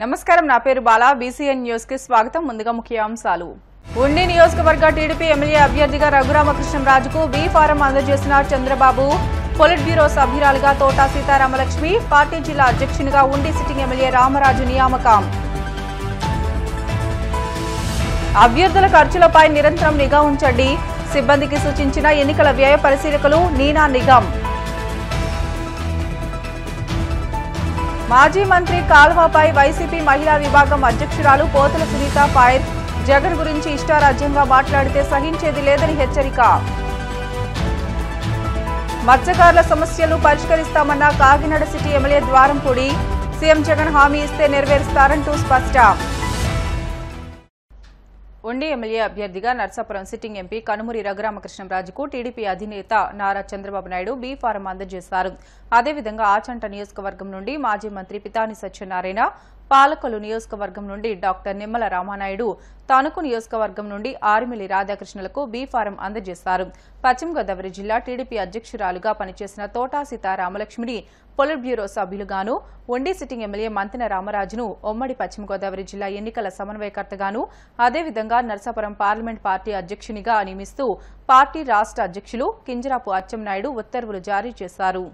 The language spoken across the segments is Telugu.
నమస్కారం నా పేరు బాలా బీసీఎన్ న్యూస్ కి స్వాగతం ముందుగా ముఖ్యాంశాలు ఉండి నియోజకవర్గ టీడీపీ ఎమ్మెల్యే అభ్యర్థిగా రఘురామకృష్ణరాజుకు బి ఫారం అందజేసిన చంద్రబాబు పొలిట్ బ్యూరో సభ్యురాలుగా తోట సీతారామలక్ష్మి పార్టీ జిల్లా అధ్యక్షునిగా ఉండి సిట్టింగ్ ఎమ్మెల్యే రామరాజు నియామకం అభ్యర్థుల ఖర్చులపై నిరంతరం నిఘా ఉంచండి సిబ్బందికి సూచించిన ఎన్నికల వ్యయ పరిశీలకులు నీనా నిగమ్ మాజీ మంత్రి కాల్వాపై వైసీపీ మహిళా విభాగం అధ్యక్షురాలు పోతుల సునీత ఫైర్ జగన్ గురించి ఇష్టారాజ్యంగా మాట్లాడితే సహించేది లేదని హెచ్చరిక మత్స్యకారుల సమస్యలను పరిష్కరిస్తామన్న Kakinada city MLA Dwarampudi CM Jagan హామీ ఇస్తే నెరవేరుస్తారంటూ స్పష్టం ఉండి ఎమ్మెల్యే అభ్యర్థిగా నర్సాపురం సిట్టింగ్ ఎంపీ కనుమూరి రఘురామకృష్ణరాజుకు టీడీపీ అధినేత నారా చంద్రబాబు నాయుడు బి ఫారం అందజేశారు. అదేవిధంగా ఆచంట నియోజకవర్గం నుండి మాజీ మంత్రి పితాని సత్యనారాయణ, పాలకొల్లు నియోజకవర్గం నుండి డాక్టర్ నిమ్మల రామానాయుడు, తణుకు నియోజకవర్గం నుండి ఆరిమిల్లి రాధాకృష్ణలకు బి ఫారం అందజేశారు. పశ్చిమ గోదావరి జిల్లా టీడీపీ అధ్యక్షురాలుగా పనిచేసిన తోటా సీతారామలక్ష్మిని పొలిట్ బ్యూరో సభ్యులుగాను, ఉండి సిట్టింగ్ ఎమ్మెల్యే మంతెన రామరాజును ఉమ్మడి పశ్చిమ గోదావరి జిల్లా ఎన్నికల సమన్వయకర్తగాను, అదేవిధంగా నర్సాపురం పార్లమెంట్ పార్టీ అధ్యక్షునిగా నియమిస్తూ పార్టీ రాష్ట అధ్యక్షులు కింజరాపు అచ్చెన్నాయుడు ఉత్తర్వులు జారీ చేశారు.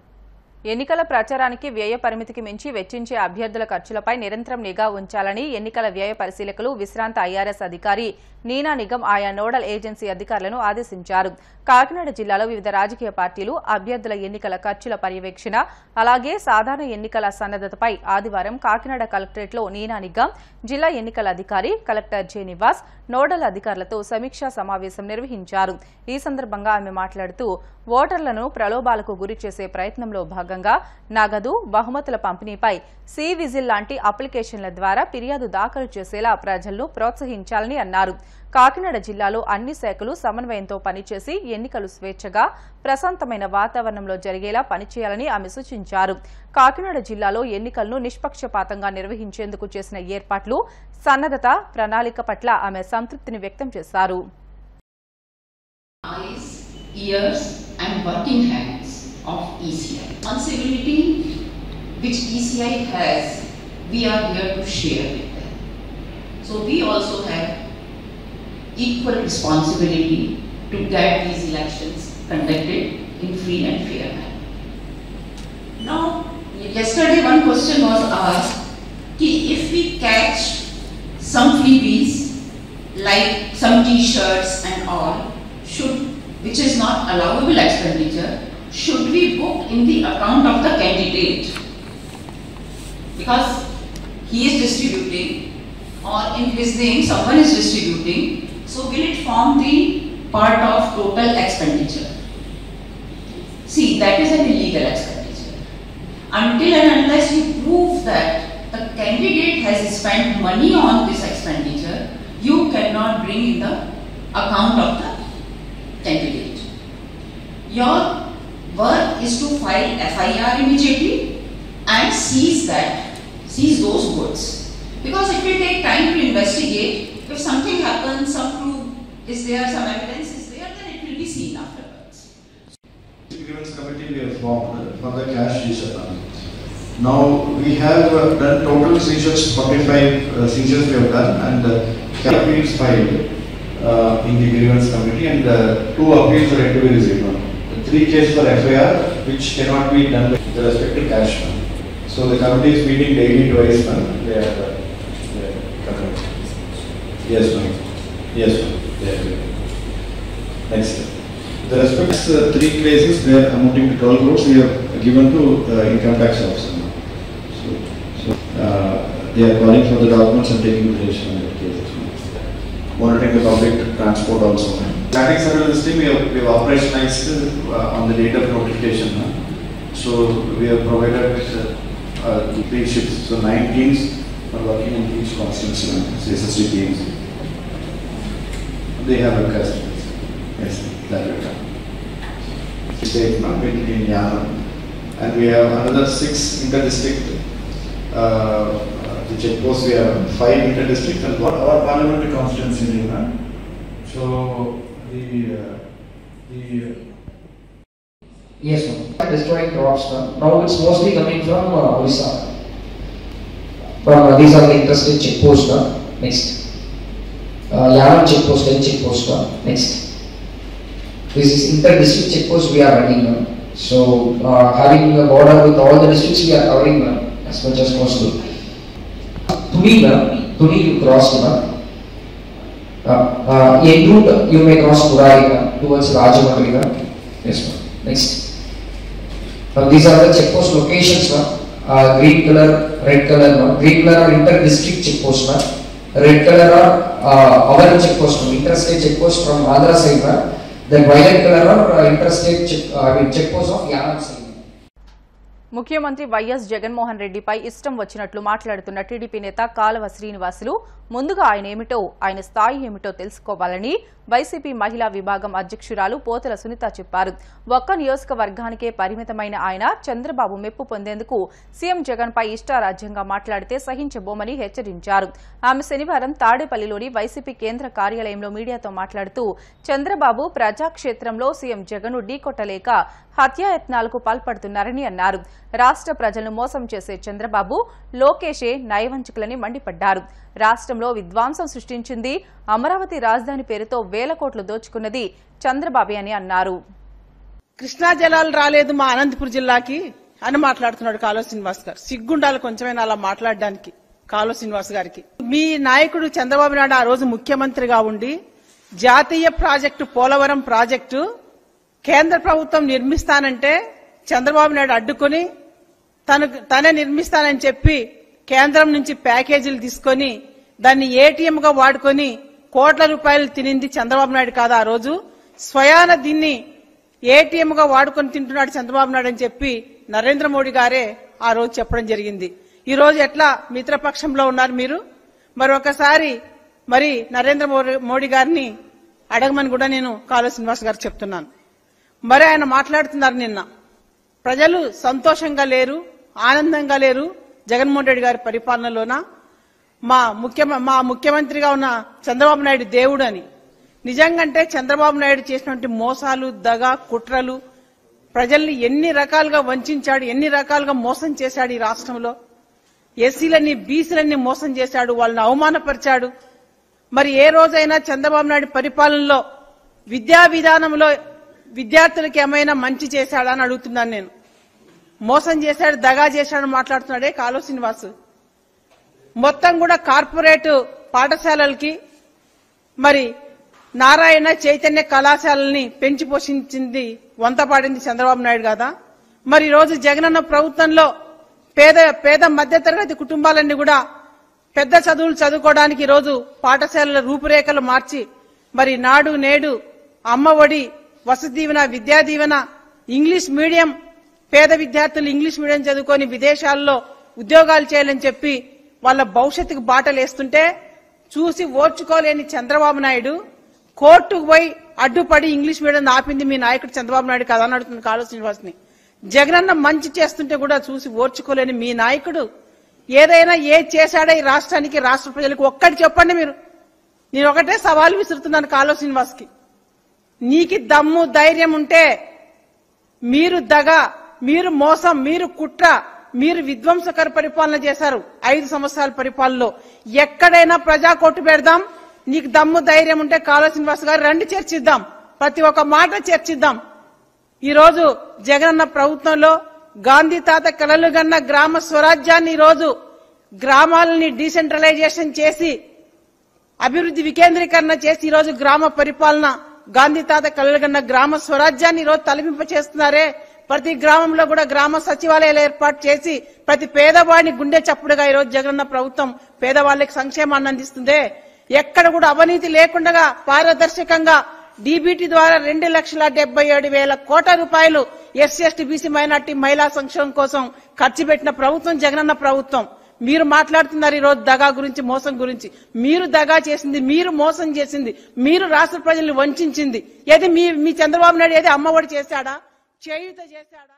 ఎన్నికల ప్రచారానికి వ్యయ పరిమితికి మించి వెచ్చించే అభ్యర్థుల ఖర్చులపై నిరంతరం నిఘా ఉంచాలని ఎన్నికల వ్యయ పరిశీలకులు విశ్రాంత ఐఆర్ఎస్ అధికారి నీనా నిగమ్ ఆయా నోడల్ ఏజెన్సీ అధికారులను ఆదేశించారు. కాకినాడ జిల్లాలో వివిధ రాజకీయ పార్టీలు అభ్యర్థుల ఎన్నికల ఖర్చుల పర్యవేక్షణ, అలాగే సాధారణ ఎన్నికల సన్నద్దతపై ఆదివారం కాకినాడ కలెక్టరేట్లో నీనా నిగమ్, జిల్లా ఎన్నికల అధికారి కలెక్టర్ జె నివాస్ నోడల్ అధికారులతో సమీక్షా సమావేశం నిర్వహించారు. ఈ సందర్భంగా ఆమె మాట్లాడుతూ ఓటర్లను ప్రలోభాలకు గురి చేసే ప్రయత్నంలో భాగంగా నగదు, బహుమతుల పంపిణీపై సి విజిల్ లాంటి అప్లికేషన్ల ద్వారా ఫిర్యాదు దాఖలు చేసేలా ప్రజలను ప్రోత్సహించాలని అన్నారు. కాకినాడ జిల్లాలో అన్ని శాఖలు సమన్వయంతో పనిచేసి ఎన్నికలు స్వేచ్ఛగా, ప్రశాంతమైన వాతావరణంలో జరిగేలా పనిచేయాలని ఆమె సూచించారు. కాకినాడ జిల్లాలో ఎన్నికలను నిష్పక్షపాతంగా నిర్వహించేందుకు చేసిన ఏర్పాట్లు, సన్నద్దత, ప్రణాళిక పట్ల ఆమె సంతృప్తిని వ్యక్తం చేశారు. Ears and working hands of ECI. Responsibility which ECI has, we are here to share with them. So we also have equal responsibility to get these elections conducted in free and fair manner. Now, yesterday one question was asked, if we catch some freebies like some T-shirts and all, which is not allowable expenditure, should we book in the account of the candidate? Because he is distributing, or in his name someone is distributing, so will it form the part of total expenditure? See, that is an illegal expenditure. Until and unless you prove that the candidate has spent money on this expenditure, you cannot bring in the account of the candidate. Your work is to file FIR immediately and seize those goods. Because it will take time to investigate. If something happens, some proof is there, some evidence is there, then it will be seen afterwards. Grievance committee we have formed for the cash seizure. Now we have done total seizures, 45 seizures we have done, and appeals filed in the grievance committee, and 2 appeals are yet to be received. 3 cases for FIR which cannot be done with the respective cash fund. So the committee is meeting daily twice. They are correct. Yes, ma'am. Yes, ma'am. Next. The respects 3 cases, they are amounting to 12 crores. We have given to income tax officer. So they are calling for the documents and taking position on that cases. Monitoring the public transport also. Static survey listing we have operationalized on the date of notification. So we have provided 3 shifts. So 9 teams are working in each constituency. SSD teams. They have a customers. Yes, that will come. State in Yanam. And we have another 6 inter-district. The checkposts we have 5 inter-district and our parliamentary constituency. So yes, ma'am. Destroying crops. Now it's mostly coming from Orissa. These are the interstate check posts. Next. Yanam check post, 10 check posts. Next. This is inter-district check post we are running now. So having a border with all the districts, we are covering as much as possible. Tuni you crossed in route you may cross Murai towards Rajahmundry. Yes, ma'am. Next. These are the check post locations. Green color, red color. Green color are inter-district check posts. Red color are our check post, interstate check post from Andhra side. Then violet color are interstate check post of Yanam side. ముఖ్యమంత్రి వైఎస్ జగన్మోహన్ రెడ్డిపై ఇష్టం వచ్చినట్లు మాట్లాడుతున్న టీడీపీ నేత కాలవ శ్రీనివాసులు ముందుగా ఆయన స్థాయి ఏమిటో తెలుసుకోవాలని వైసీపీ మహిళా విభాగం అధ్యక్షురాలు పోతల సునీత చెప్పారు. ఒక్క నియోజకవర్గానికే పరిమితమైన ఆయన చంద్రబాబు మెప్పు పొందేందుకు సీఎం జగన్పై ఇష్టారాజ్యంగా మాట్లాడితే సహించబోమని హెచ్చరించారు. ఆమె శనివారం తాడేపల్లిలోని వైసీపీ కేంద్ర కార్యాలయంలో మీడియాతో మాట్లాడుతూ చంద్రబాబు ప్రజాక్షేత్రంలో సీఎం జగన్ను ఢీకొట్టలేక హత్యాయత్నాలకు పాల్పడుతున్నారని అన్నారు. రాష్ట్ర ప్రజలను మోసం చేసే చంద్రబాబు లోకేషే నయవంచకులని మండిపడ్డారు. రాష్ట్రంలో విధ్వంసం సృష్టించింది అమరావతి రాజధాని పేరుతో వేల కోట్లు దోచుకున్నది చంద్రబాబే అని అన్నారు. కృష్ణా జలాలు రాలేదు మా అనంతపురం జిల్లాకి అని మాట్లాడుతున్నాడు కాలువ శ్రీనివాస్ గారు. సిగ్గుండాలి కొంచెమైనా అలా మాట్లాడడానికి కాలువ శ్రీనివాస్ గారికి. మీ నాయకుడు చంద్రబాబు నాయుడు ఆ రోజు ముఖ్యమంత్రిగా ఉండి జాతీయ ప్రాజెక్టు పోలవరం ప్రాజెక్టు కేంద్ర ప్రభుత్వం నిర్మిస్తానంటే చంద్రబాబు నాయుడు అడ్డుకుని తనే నిర్మిస్తానని చెప్పి కేంద్రం నుంచి ప్యాకేజీలు తీసుకొని దాన్ని ఏటీఎం గా వాడుకొని కోట్ల రూపాయలు తినింది చంద్రబాబు నాయుడు కాదా ఆ రోజు? స్వయాన దీన్ని ఏటీఎం గా వాడుకొని తింటున్నాడు చంద్రబాబు నాయుడు అని చెప్పి నరేంద్ర మోడీ గారే ఆ రోజు చెప్పడం జరిగింది. ఈ రోజు ఎట్లా మిత్రపక్షంలో ఉన్నారు మీరు? ఒకసారి నరేంద్ర మోడీ గారిని అడగమని కూడా నేను కాలువ శ్రీనివాస్ గారు చెప్తున్నాను. ఆయన మాట్లాడుతున్నారు, నిన్న ప్రజలు సంతోషంగా లేరు, ఆనందంగా లేరు జగన్మోహన్ రెడ్డి గారి పరిపాలనలోన. మా ముఖ్యమంత్రిగా ఉన్న చంద్రబాబు నాయుడు దేవుడు అని. నిజంగంటే చంద్రబాబు నాయుడు చేసినటువంటి మోసాలు, దగా, కుట్రలు, ప్రజల్ని ఎన్ని రకాలుగా వంచాడు, ఎన్ని రకాలుగా మోసం చేశాడు. ఈ రాష్ట్రంలో ఎస్సీలన్నీ బీసీలన్నీ మోసం చేశాడు, వాళ్ళని అవమానపరిచాడు. ఏ రోజైనా చంద్రబాబు నాయుడు పరిపాలనలో విద్యా విధానంలో విద్యార్థులకు ఏమైనా మంచి చేశాడా అని అడుగుతున్నాను నేను. మోసం చేశాడు, దగా చేశాడు మాట్లాడుతున్నాడే కాలువ శ్రీనివాస్. మొత్తం కూడా కార్పొరేట్ పాఠశాలలకి నారాయణ చైతన్య కళాశాలని పెంచి పోషించింది వంతపాడింది చంద్రబాబు నాయుడు కదా. ఈ రోజు జగనన్న ప్రభుత్వంలో పేద మధ్యతరగతి కుటుంబాలన్నీ కూడా పెద్ద చదువులు చదువుకోవడానికి ఈ రోజు పాఠశాలల రూపురేఖలు మార్చి నాడు నేడు, అమ్మ ఒడి, వసతి దీవెన, విద్యా దీవెన, ఇంగ్లీష్ మీడియం, పేద విద్యార్థులు ఇంగ్లీష్ మీడియం చదువుకొని విదేశాల్లో ఉద్యోగాలు చేయాలని చెప్పి వాళ్ళ భవిష్యత్తుకు బాటలేస్తుంటే చూసి ఓర్చుకోలేని చంద్రబాబు నాయుడు కోర్టుకు పోయి అడ్డుపడి ఇంగ్లీష్ మీడియం ఆపింది మీ నాయకుడు చంద్రబాబు నాయుడు కదా అని అడుగుతుంది కాలువ శ్రీనివాస్ ని. జగనన్న మంచి చేస్తుంటే కూడా చూసి ఓర్చుకోలేని మీ నాయకుడు ఏదైనా చేశాడా ఈ రాష్ట్రానికి, రాష్ట్ర ప్రజలకు ఒక్కటి చెప్పండి మీరు. నేను ఒకటే సవాల్ విసురుతున్నాను కాలువ శ్రీనివాస్ కి. నీకు దమ్ము ధైర్యం ఉంటే మీరు దగ, మీరు మోసం, మీరు కుట్ర, మీరు విధ్వంసకర పరిపాలన చేశారు 5 సంవత్సరాల పరిపాలనలో. ఎక్కడైనా ప్రజా కోర్టు పెడదాం. నీకు దమ్ము ధైర్యం ఉంటే కాలువ శ్రీనివాస్ గారు రండి, చర్చిద్దాం, ప్రతి ఒక్క మాట చర్చిద్దాం. ఈ రోజు జగనన్న ప్రభుత్వంలో గాంధీ తాత కలలు గన్న గ్రామ స్వరాజ్యాన్ని ఈ రోజు గ్రామాలని డీసెంట్రలైజేషన్ చేసి అభివృద్ధి వికేంద్రీకరణ చేసి ఈ రోజు గ్రామ పరిపాలన గాంధీ తాత కలలు గన్న గ్రామ స్వరాజ్యాన్ని ఈ రోజు తలపింప చేస్తున్నారే. ప్రతి గ్రామంలో కూడా గ్రామ సచివాలయాలు ఏర్పాటు చేసి ప్రతి పేదవాడిని గుండె చప్పుడుగా ఈ రోజు జగనన్న ప్రభుత్వం పేదవాళ్లకు సంక్షేమాన్ని అందిస్తుందే. ఎక్కడ కూడా అవినీతి లేకుండా పారదర్శకంగా డీబీటీ ద్వారా 2,77,000 కోట్ల రూపాయలు ఎస్సీ ఎస్టీ బీసీ మైనార్టీ మహిళా సంక్షేమం కోసం ఖర్చు పెట్టిన ప్రభుత్వం జగనన్న ప్రభుత్వం. మీరు మాట్లాడుతున్నారు ఈ రోజు దగా గురించి, మోసం గురించి. మీరు దగా చేసింది, మీరు మోసం చేసింది, మీరు రాష్ట్ర ప్రజల్ని వంచింది ఏది? మీ చంద్రబాబు నాయుడు ఏది అమ్మఒడి చేశాడా, చేయూత చేశాడా?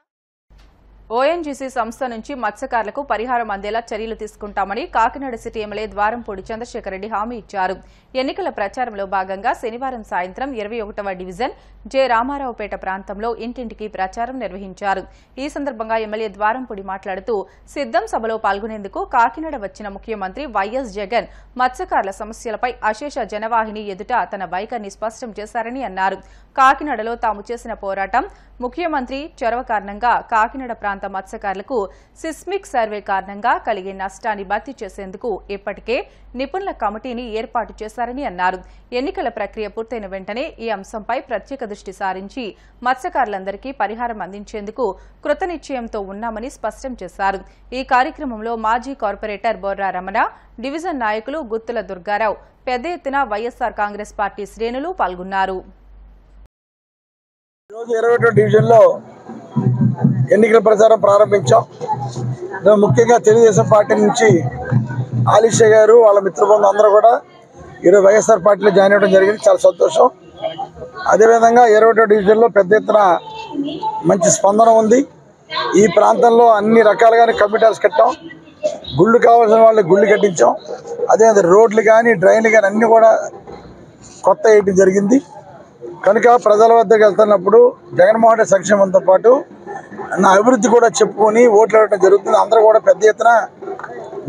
ఓఎన్జీసీ సంస్థ నుంచి మత్స్యకారులకు పరిహారం అందేలా చర్యలు తీసుకుంటామని కాకినాడ సిటీ ఎమ్మెల్యే ద్వారంపూడి చంద్రశేఖర్ రెడ్డి హామీ ఇచ్చారు. ఎన్నికల ప్రచారంలో భాగంగా శనివారం సాయంత్రం 21వ డివిజన్ జె రామారావుపేట ప్రాంతంలో ఇంటింటికి ప్రచారం నిర్వహించారు. ఈ సందర్భంగా ఎమ్మెల్యే ద్వారంపూడి మాట్లాడుతూ సిద్దం సభలో పాల్గొనేందుకు కాకినాడ వచ్చిన ముఖ్యమంత్రి వైఎస్ జగన్ మత్స్యకారుల సమస్యలపై అశేష జనవాహిని ఎదుట తన వైఖరిని స్పష్టం చేశారని అన్నారు. కాకినాడలో తాము చేసిన పోరాటం, ముఖ్యమంత్రి చొరవ కారణంగా కాకినాడ ప్రాంత మత్స్యకారులకు సిస్మిక్ సర్వే కారణంగా కలిగే నష్టాన్ని భర్తీ చేసేందుకు ఇప్పటికే నిపుణుల కమిటీని ఏర్పాటు చేశారని అన్నారు. ఎన్నికల ప్రక్రియ పూర్తయిన వెంటనే ఈ అంశంపై ప్రత్యేక దృష్టి సారించి మత్స్యకారులందరికీ పరిహారం అందించేందుకు కృతనిశ్చయంతో ఉన్నామని స్పష్టం చేశారు. ఈ కార్యక్రమంలో మాజీ కార్పొరేటర్ బొర్రా రమణ, డివిజన్ నాయకులు గుత్తుల దుర్గారావు, పెద్ద ఎత్తున వైఎస్సార్ కాంగ్రెస్ పార్టీ శ్రేణులు పాల్గొన్నారు. ఈరోజు 21వ డివిజన్లో ఎన్నికల ప్రచారం ప్రారంభించాం. ముఖ్యంగా తెలుగుదేశం పార్టీ నుంచి ఆలిషా గారు వాళ్ళ మిత్రబృందం అందరూ కూడా ఈరోజు వైఎస్ఆర్ పార్టీలో జాయిన్ అవ్వడం జరిగింది. చాలా సంతోషం. అదేవిధంగా 21వ డివిజన్లో పెద్ద ఎత్తున మంచి స్పందన ఉంది. ఈ ప్రాంతంలో అన్ని రకాలుగానే కమ్యూనిటీస్ కట్టాం, గుళ్ళు కావాల్సిన వాళ్ళకి గుళ్ళు కట్టించాం. అదేవిధంగా రోడ్లు కానీ డ్రైన్లు కానీ అన్నీ కూడా కొత్త వేయడం జరిగింది. కనుక ప్రజల వద్దకు వెళ్తున్నప్పుడు జగన్మోహన్ రెడ్డి సంక్షేమంతో పాటు నా అభివృద్ధి కూడా చెప్పుకొని ఓట్లు వేయడం జరుగుతుంది. అందరూ కూడా పెద్ద ఎత్తున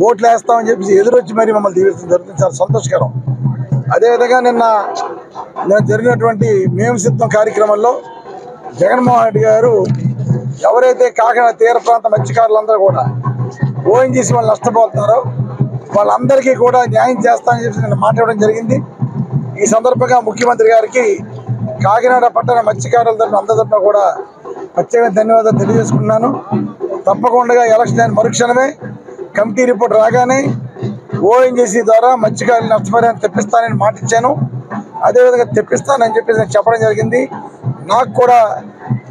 ఓట్లు వేస్తామని చెప్పేసి ఎదురొచ్చి మరీ మమ్మల్ని దీవించడం జరుగుతుంది. చాలా సంతోషకరం. అదేవిధంగా నిన్న జరిగినటువంటి మేము సిద్ధం కార్యక్రమంలో జగన్మోహన్ రెడ్డి గారు ఎవరైతే కాకినాడ తీర ప్రాంత మత్స్యకారులందరూ కూడా ఓఎన్జీసీ వాళ్ళు నష్టపోతున్నారో వాళ్ళందరికీ కూడా న్యాయం చేస్తామని చెప్పి నిన్న మాట్లాడడం జరిగింది. ఈ సందర్భంగా ముఖ్యమంత్రి గారికి కాకినాడ పట్టణ మత్స్యకారుల తరఫున అందరి తరఫున కూడా ప్రత్యేక ధన్యవాదాలు తెలియజేసుకున్నాను. తప్పకుండా ఎలక్షన్ అయిన మరుక్షణమే కమిటీ రిపోర్ట్ రాగానే ఓఎన్జీసీ ద్వారా మత్స్యకారులు నష్టపరిహారం తెప్పిస్తానని మాట ఇచ్చాను. అదేవిధంగా తెప్పిస్తానని చెప్పేసి నేను చెప్పడం జరిగింది. నాకు కూడా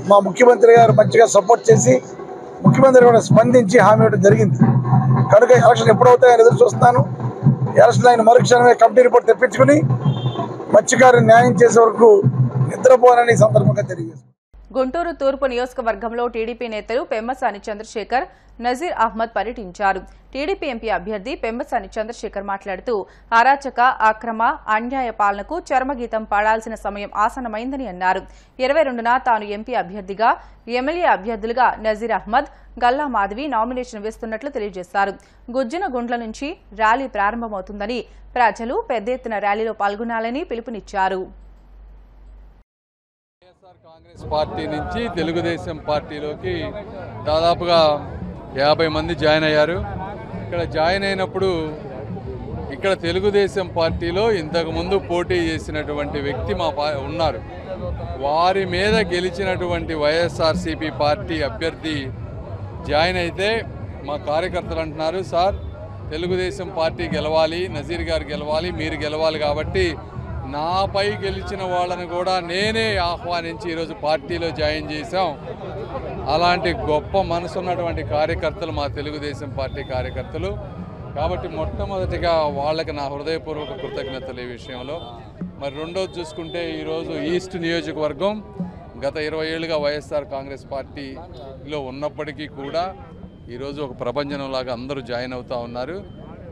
మా ముఖ్యమంత్రి గారు మంచిగా సపోర్ట్ చేసి ముఖ్యమంత్రి కూడా స్పందించి హామీ ఇవ్వడం జరిగింది. కనుక ఎలక్షన్ ఎప్పుడవుతాయని ఎదురు చూస్తాను. ఎలక్షన్ అయిన మరుక్షణమే కమిటీ రిపోర్ట్ తెప్పించుకుని మత్స్యకారులు న్యాయం చేసే వరకు నిద్రపోనని సందర్భంగా తెలియజేస్తారు. గుంటూరు తూర్పు నియోజకవర్గంలో టీడీపీ నేతలు పెమ్మసాని చంద్రశేఖర్, నజీర్ అహ్మద్ పర్యటించారు. టీడీపీ ఎంపీ అభ్యర్థి పెమ్మసాని చంద్రశేఖర్ మాట్లాడుతూ అరాచక, అక్రమ, అన్యాయ పాలనకు చరమగీతం పాడాల్సిన సమయం ఆసన్నమైందని అన్నారు. 22న తాను ఎంపీ అభ్యర్థిగా, ఎమ్మెల్యే అభ్యర్థులుగా నజీర్ అహ్మద్, గల్లా మాధవి నామినేషన్ వేస్తున్నట్లు తెలియజేశారు. గుజ్జున గుండ్ల నుంచి ర్యాలీ ప్రారంభమవుతుందని, ప్రజలు పెద్ద ఎత్తున ర్యాలీలో పాల్గొనాలని పిలుపునిచ్చారు. కాంగ్రెస్ పార్టీ నుంచి తెలుగుదేశం పార్టీలోకి దాదాపుగా 50 మంది జాయిన్ అయ్యారు. ఇక్కడ జాయిన్ అయినప్పుడు ఇక్కడ తెలుగుదేశం పార్టీలో ఇంతకుముందు పోటీ చేసినటువంటి వ్యక్తి ఉన్నారు. వారి మీద గెలిచినటువంటి వైఎస్ఆర్సీపీ పార్టీ అభ్యర్థి జాయిన్ అయితే మా కార్యకర్తలు అంటున్నారు, సార్ తెలుగుదేశం పార్టీ గెలవాలి, నజీర్ గారు గెలవాలి, మీరు గెలవాలి, కాబట్టి నాపై గెలిచిన వాళ్ళని కూడా నేనే ఆహ్వానించి ఈరోజు పార్టీలో జాయిన్ చేశాం. అలాంటి గొప్ప మనసున్నటువంటి కార్యకర్తలు మా తెలుగుదేశం పార్టీ కార్యకర్తలు. కాబట్టి మొట్టమొదటిగా వాళ్ళకి నా హృదయపూర్వక కృతజ్ఞతలు ఈ విషయంలో. మరి రెండోది చూసుకుంటే ఈరోజు ఈస్ట్ నియోజకవర్గం గత 20 ఏళ్ళుగా వైఎస్ఆర్ కాంగ్రెస్ పార్టీలో ఉన్నప్పటికీ కూడా ఈరోజు ఒక ప్రభంజనంలాగా అందరూ జాయిన్ అవుతూ ఉన్నారు.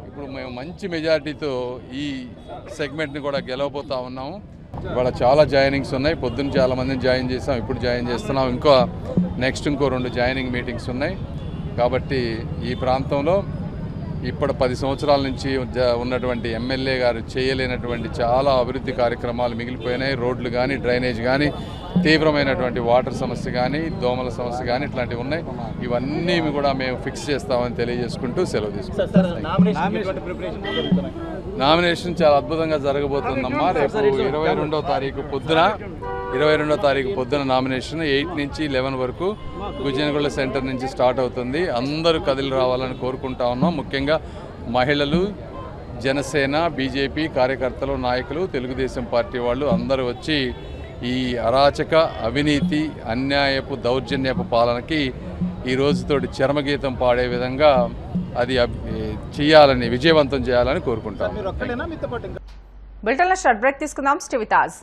ఇప్పుడు మేము మంచి మెజారిటీతో ఈ సెగ్మెంట్ని కూడా గెలవబోతూ ఉన్నాము. ఇవాళ చాలా జాయినింగ్స్ ఉన్నాయి. పొద్దున్న చాలా మందిని జాయిన్ చేసాం, ఇప్పుడు జాయిన్ చేస్తున్నాం. ఇంకో 2 జాయినింగ్ మీటింగ్స్ ఉన్నాయి. కాబట్టి ఈ ప్రాంతంలో ఇప్పుడు 10 సంవత్సరాల నుంచి ఉన్నటువంటి ఎమ్మెల్యే గారు చేయలేనటువంటి చాలా అభివృద్ధి కార్యక్రమాలు మిగిలిపోయినాయి. రోడ్లు కానీ, డ్రైనేజ్ కానీ, తీవ్రమైనటువంటి వాటర్ సమస్య కానీ, దోమల సమస్య కానీ ఇట్లాంటివి ఉన్నాయి. ఇవన్నీ కూడా మేము ఫిక్స్ చేస్తామని తెలియజేసుకుంటూ సెలవు తీసుకుంటాం. నామినేషన్ చాలా అద్భుతంగా జరగబోతుందమ్మా. రేపు 22వ తారీఖు పొద్దున నామినేషన్ 8 నుంచి 11 వరకు గుజ్జనగూడ సెంటర్ నుంచి స్టార్ట్ అవుతుంది. అందరూ కదిలి రావాలని కోరుకుంటా ఉన్నాం. ముఖ్యంగా మహిళలు, జనసేన, బీజేపీ కార్యకర్తలు, నాయకులు, తెలుగుదేశం పార్టీ వాళ్ళు అందరూ వచ్చి ఈ అరాచక, అవినీతి, అన్యాయపు, దౌర్జన్యపు పాలనకి ఈ రోజుతోటి చరమగీతం పాడే విధంగా అది చేయాలని, విజయవంతం చేయాలని కోరుకుంటాం. బులెటిన్లో షార్ట్ బ్రేక్ తీసుకుందాం. Stay with us.